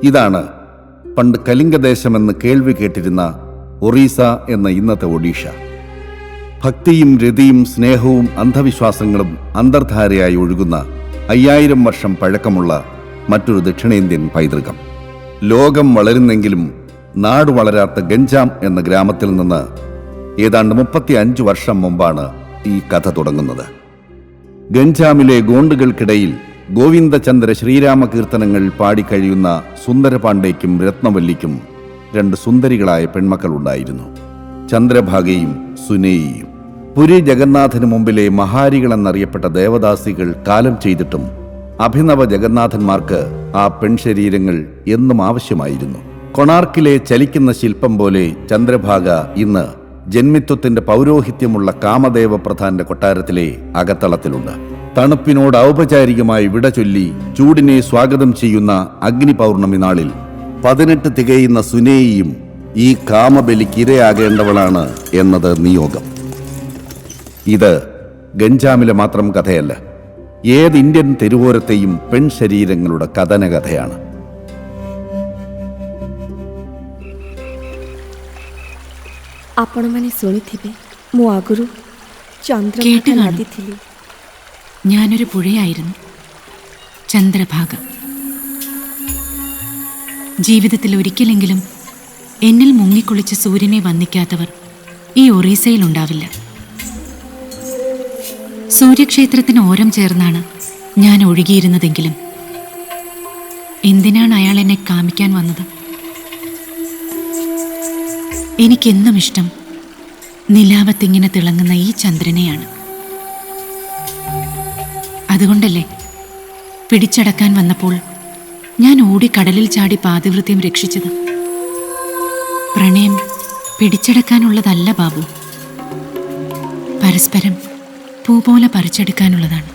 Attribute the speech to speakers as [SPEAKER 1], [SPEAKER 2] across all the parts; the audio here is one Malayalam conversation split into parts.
[SPEAKER 1] ഇതാണ് പണ്ട് കലിംഗദേശമെന്ന് കേൾവി കേട്ടിരുന്ന ഒറീസ എന്ന ഇന്നത്തെ ഒഡീഷ. ഭക്തിയും രതിയും സ്നേഹവും അന്ധവിശ്വാസങ്ങളും അന്തർധാരയായി ഒഴുകുന്ന 5000 വർഷം പഴക്കമുള്ള മറ്റൊരു ദക്ഷിണേന്ത്യൻ പൈതൃകം. ലോകം വളരുന്നെങ്കിലും നാട് വളരാത്ത ഗഞ്ചാം എന്ന ഗ്രാമത്തിൽ നിന്ന് ഏതാണ്ട് 35 വർഷം മുമ്പാണ് ഈ കഥ തുടങ്ങുന്നത്. ഗഞ്ചാമിലെ ഗോണ്ടുകൾക്കിടയിൽ ഗോവിന്ദചന്ദ്ര ശ്രീരാമകീർത്തനങ്ങൾ പാടിക്കഴിയുന്ന സുന്ദരപാണ്ഡേക്കും രത്നവല്ലിക്കും 2 സുന്ദരികളായ പെൺമക്കളുണ്ടായിരുന്നു, ചന്ദ്രഭാഗയും സുനേയിയും. പുരി ജഗന്നാഥന് മുമ്പിലെ മഹാരികളെന്നറിയപ്പെട്ട ദേവദാസികൾ കാലം ചെയ്തിട്ടും അഭിനവ ജഗന്നാഥന്മാർക്ക് ആ പെൺശരീരങ്ങൾ എന്നും ആവശ്യമായിരുന്നു. കൊണാർക്കിലെ ചലിക്കുന്ന ശില്പം പോലെ ചന്ദ്രഭാഗ ഇന്ന് ജന്മിത്വത്തിന്റെ പൗരോഹിത്യമുള്ള കാമദേവ പ്രധാന്റെ കൊട്ടാരത്തിലെ അകത്തളത്തിലുണ്ട്. തണുപ്പിനോട് ഔപചാരികമായി വിട ചൊല്ലി ചൂടിനെ സ്വാഗതം ചെയ്യുന്ന അഗ്നി പൗർണമി നാളിൽ 18 തികയുന്ന സുനേയിയും ഈ കാമബലിക്കിരയാകേണ്ടവളാണ് എന്നത് നിയോഗം. ഇത് ഗഞ്ചാമിലെ മാത്രം കഥയല്ല, ഏത് ഇന്ത്യൻ തെരുവോരത്തെയും പെൺശരീരങ്ങളുടെ കഥനകഥയാണ്.
[SPEAKER 2] ଆପଣମାନେ ଶୁଣିଥିବେ, ମୁଁ ଆଗରୁ ଚନ୍ଦ୍ରଭାଗା ନଦୀ ଥିଲି.
[SPEAKER 3] ഞാനൊരു പുഴയായിരുന്നു, ചന്ദ്രഭാഗ. ജീവിതത്തിൽ ഒരിക്കലെങ്കിലും എന്നിൽ മുങ്ങിക്കുളിച്ച് സൂര്യനെ വന്ദിക്കാത്തവർ ഈ ഒറീസയിലുണ്ടാവില്ല. സൂര്യക്ഷേത്രത്തിന് ഓരം ചേർന്നാണ് ഞാൻ ഒഴുകിയിരുന്നതെങ്കിലും എന്തിനാണ് അയാൾ എന്നെ കാമിക്കാൻ വന്നത്? എനിക്കെന്നും ഇഷ്ടം നിലാവത്തിങ്ങനെ തിളങ്ങുന്ന ഈ ചന്ദ്രനെയാണ്. അതുകൊണ്ടല്ലേ പിടിച്ചടക്കാൻ വന്നപ്പോൾ ഞാൻ ഓടി കടലിൽ ചാടി പാതിവൃത്യം രക്ഷിച്ചത്. പ്രണയം പിടിച്ചടക്കാനുള്ളതല്ല ബാബു, പരസ്പരം പൂ പോലെ പറിച്ചെടുക്കാനുള്ളതാണ്.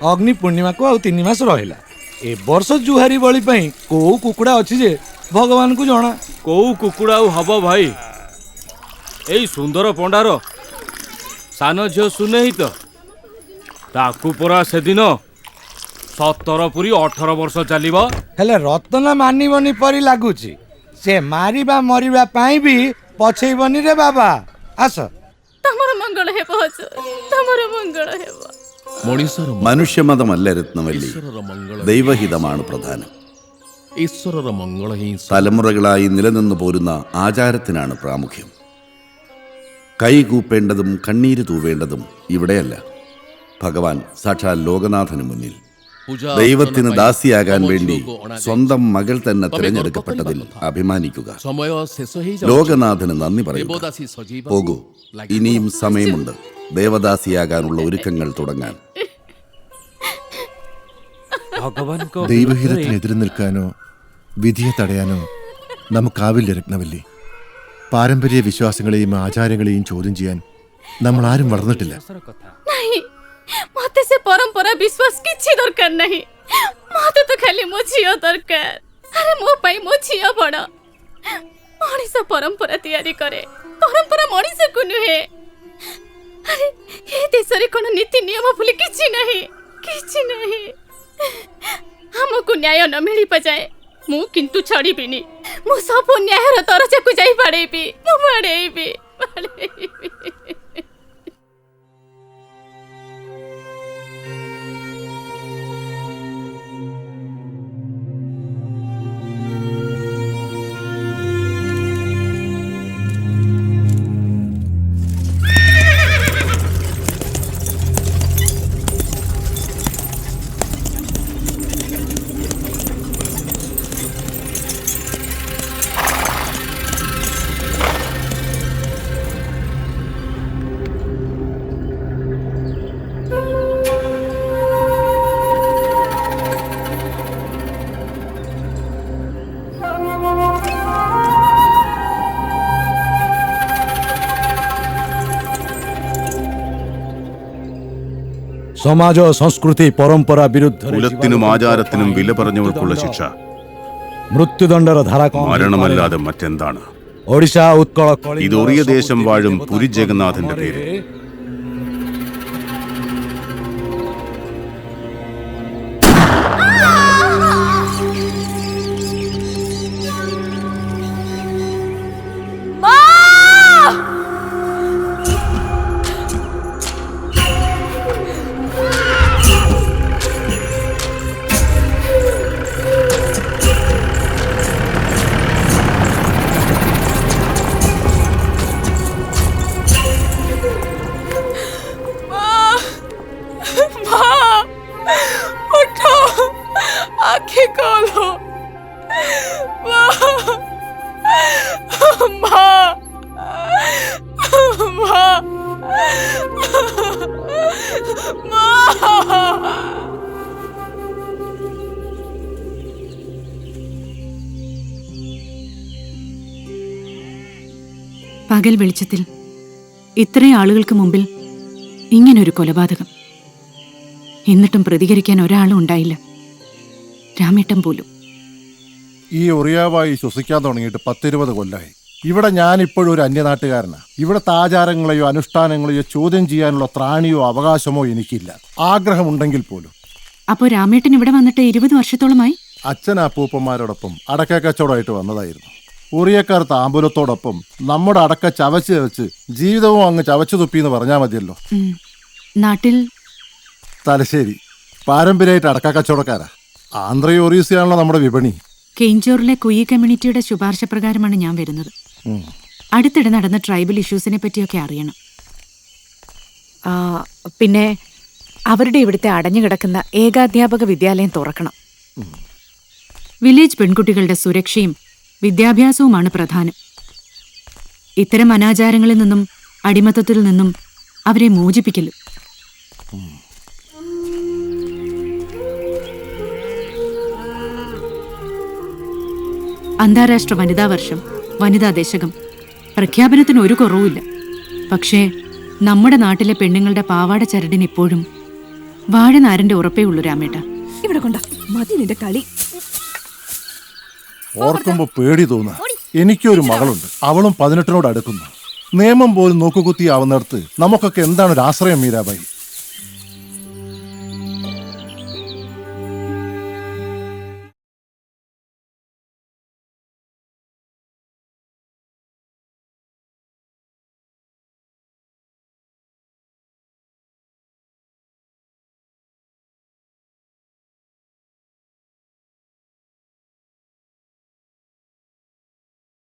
[SPEAKER 4] अग्नि पूर्णिमा को आउ 3 मास रहिला. ए वर्ष जुहारी बळी पई को कुकुड़ा अछि जे भगवान को जणा.
[SPEAKER 5] को कुकुड़ा हब भाई एई सुंदर पंडार सान झियो सुने ही तो ताकू परा से दिन 17 पुरी 18 वर्ष चलिबा.
[SPEAKER 4] हेले रत्न मानिबनी परी लागुची. ସେ ମାରିବା ମରିବା ପାଇଁ ବି ପଛେଇବନି ରେ ବାବା। ଆସ।
[SPEAKER 2] ତମର ମଙ୍ଗଳ ହେବ ହଜୁର, ତମର ମଙ୍ଗଳ ହେବ।
[SPEAKER 6] ମଣିଷର
[SPEAKER 1] മനുഷ്യമതമല്ല രത്നവല്ലി,
[SPEAKER 6] ഈശ്വരର മംഗଳ
[SPEAKER 1] ദൈവഹിതമാണ് പ്രധാനം.
[SPEAKER 6] ഈശ്വരର മംഗଳ ହିଁ
[SPEAKER 1] തലമുറകളായി നിലനിന്നു പോരുന്ന ആചാരത്തിനാണ് പ്രാമുഖ്യം. കൈകൂപ്പേണ്ടതും കണ്ണീര് തൂവേണ്ടതും ഇവിടെയല്ല, ഭഗവാൻ സാക്ഷാൽ ലോകനാഥന് മുന്നിൽ. ദൈവത്തിന് ദാസിയാകാൻ വേണ്ടി സ്വന്തം മകൾ തന്നെ തിരഞ്ഞെടുക്കപ്പെട്ടതിൽ അഭിമാനിക്കുക.
[SPEAKER 6] ସମୟ ଶେଷ ହେଇଯାଉଛି।
[SPEAKER 1] ലോകനാഥന് നന്ദി പറയുക.
[SPEAKER 6] ଦେବଦାସୀ ସଜେଇବା
[SPEAKER 1] പോകൂ, ഇനിയും സമയമുണ്ട് ദേവദാസിയാകാനുള്ള ഒരുക്കങ്ങൾ തുടങ്ങാൻ.
[SPEAKER 5] ଭଗବାନଙ୍କ
[SPEAKER 7] ദൈവഹിതത്തിന് എതിര് നിൽക്കാനോ വിധിയെ തടയാനോ നമുക്കാവില്ല രത്നവല്ലി. പാരമ്പര്യ വിശ്വാസങ്ങളെയും ആചാരങ്ങളെയും ചോദ്യം ചെയ്യാൻ നമ്മൾ ആരും വളർന്നിട്ടില്ല.
[SPEAKER 2] ନାହିଁ, ମତେ ସେ ପରମ୍ପରା ବିଶ୍ୱାସ କିଛି ଦରକାର ନାହିଁ। ମତେ ତ ଖାଲି ମୋ ଝିଅ ଦରକାର। ଆରେ ମୋ ପାଇଁ ମୋ ଝିଅ ବଡ଼। ମଣିଷ ପରମ୍ପରା ତିଆରି କରେ, ପରମ୍ପରା ମଣିଷକୁ ନୁହେଁ। ଆରେ ଏ ଦେଶରେ କ'ଣ ନୀତି ନିୟମ ବୋଲି କିଛି ନାହିଁ, କିଛି ନାହିଁ। ଆମକୁ ନ୍ୟାୟ ନ ମିଳିବା ଯାଏ ମୁଁ କିନ୍ତୁ ଛାଡ଼ିବିନି। ମୁଁ ସବୁ ନ୍ୟାୟର ଦରଜାକୁ ଯାଇ ବାଡ଼େଇବି, ମୁଁ ବାଡ଼େଇବି, ବାଡ଼େଇବି।
[SPEAKER 4] സമാജ സംസ്കൃതി പരമ്പര വിരുദ്ധ
[SPEAKER 8] കുലത്തിനും ആചാരത്തിനും വില പറഞ്ഞവർക്കുള്ള ശിക്ഷ
[SPEAKER 4] മൃത്യുദണ്ഡര ധാര
[SPEAKER 8] മരണമല്ലാതെ മറ്റെന്താണ്?
[SPEAKER 4] ഒഡീഷ ഉത്കള
[SPEAKER 8] ഇത് ഒറിയ ദേശം വാഴും പുരി ജഗന്നാഥന്റെ പേര്.
[SPEAKER 2] आँखें खोलो माँ, माँ, माँ।
[SPEAKER 3] പകൽ വെളിച്ചത്തിൽ ഇത്രയും ആളുകൾക്ക് മുമ്പിൽ ഇങ്ങനൊരു കൊലപാതകം. എന്നിട്ടും പ്രതികരിക്കാൻ ഒരാളും ഉണ്ടായില്ല, രാമേട്ടൻ പോലും.
[SPEAKER 7] ഈ ഒറിയാവായി ശ്വസിക്കാൻ തുടങ്ങിയിട്ട് 10-20 കൊല്ലമായി. ഇവിടെ ഞാനിപ്പോഴും ഒരു അന്യനാട്ടുകാരനാണ്. ഇവിടുത്തെ ആചാരങ്ങളെയോ അനുഷ്ഠാനങ്ങളെയോ ചോദ്യം ചെയ്യാനുള്ള ത്രാണിയോ അവകാശമോ എനിക്കില്ല, ആഗ്രഹമുണ്ടെങ്കിൽ പോലും.
[SPEAKER 3] അപ്പോൾ രാമേട്ടൻ ഇവിടെ വന്നിട്ട് 20 വർഷത്തോളമായി?
[SPEAKER 7] അച്ഛൻ അപ്പൂപ്പന്മാരോടൊപ്പം അടക്ക കച്ചവടമായിട്ട് വന്നതായിരുന്നു. ഒറിയക്കാർ താമ്പൂലത്തോടൊപ്പം നമ്മുടെ അടക്ക ചവച്ച് ചവച്ച് ജീവിതവും അങ്ങ് ചവച്ചു തുപ്പിന്ന് പറഞ്ഞാൽ മതിയല്ലോ.
[SPEAKER 3] നാട്ടിൽ
[SPEAKER 7] തലശ്ശേരി പാരമ്പര്യമായിട്ട് അടക്ക കച്ചവടക്കാരാ. ആന്ധ്രയും ഒറീസയാണല്ലോ നമ്മുടെ വിപണി.
[SPEAKER 3] കെയിഞ്ചോറിലെ കുയി കമ്മ്യൂണിറ്റിയുടെ ശുപാർശ പ്രകാരമാണ് ഞാൻ വരുന്നത്. അടുത്തിടെ നടന്ന ട്രൈബൽ ഇഷ്യൂസിനെ പറ്റിയൊക്കെ അറിയണം.
[SPEAKER 9] പിന്നെ അവരുടെ ഇവിടുത്തെ അടഞ്ഞുകിടക്കുന്ന ഏകാധ്യാപക വിദ്യാലയം തുറക്കണം.
[SPEAKER 3] വില്ലേജ് പെൺകുട്ടികളുടെ സുരക്ഷയും വിദ്യാഭ്യാസവുമാണ് പ്രധാനം. ഇത്തരം അനാചാരങ്ങളിൽ നിന്നും അടിമത്തത്തിൽ നിന്നും അവരെ മോചിപ്പിക്കലും. അന്താരാഷ്ട്ര വനിതാ വർഷം, വനിതാ ദശകം, പ്രഖ്യാപനത്തിന് ഒരു കുറവുമില്ല. പക്ഷേ നമ്മുടെ നാട്ടിലെ പെണ്ണുങ്ങളുടെ പാവാട ചരടിന് ഇപ്പോഴും വാഴനാരന്റെ ഉറപ്പേ ഉള്ളൂ രാമേട്ട.
[SPEAKER 2] ഇവിടെ കൊണ്ട മതി നിന്റെ കളി.
[SPEAKER 7] ഓർക്കുമ്പോ പേടി തോന്നുക. എനിക്കൊരു മകളുണ്ട്, അവളും 18നോട് അടുക്കുന്നു. നിയമം പോലും നോക്കുകുത്തിയാവുന്നിടത്ത് നമുക്കൊക്കെ എന്താണ് ഒരു ആശ്രയം മീരാബായി?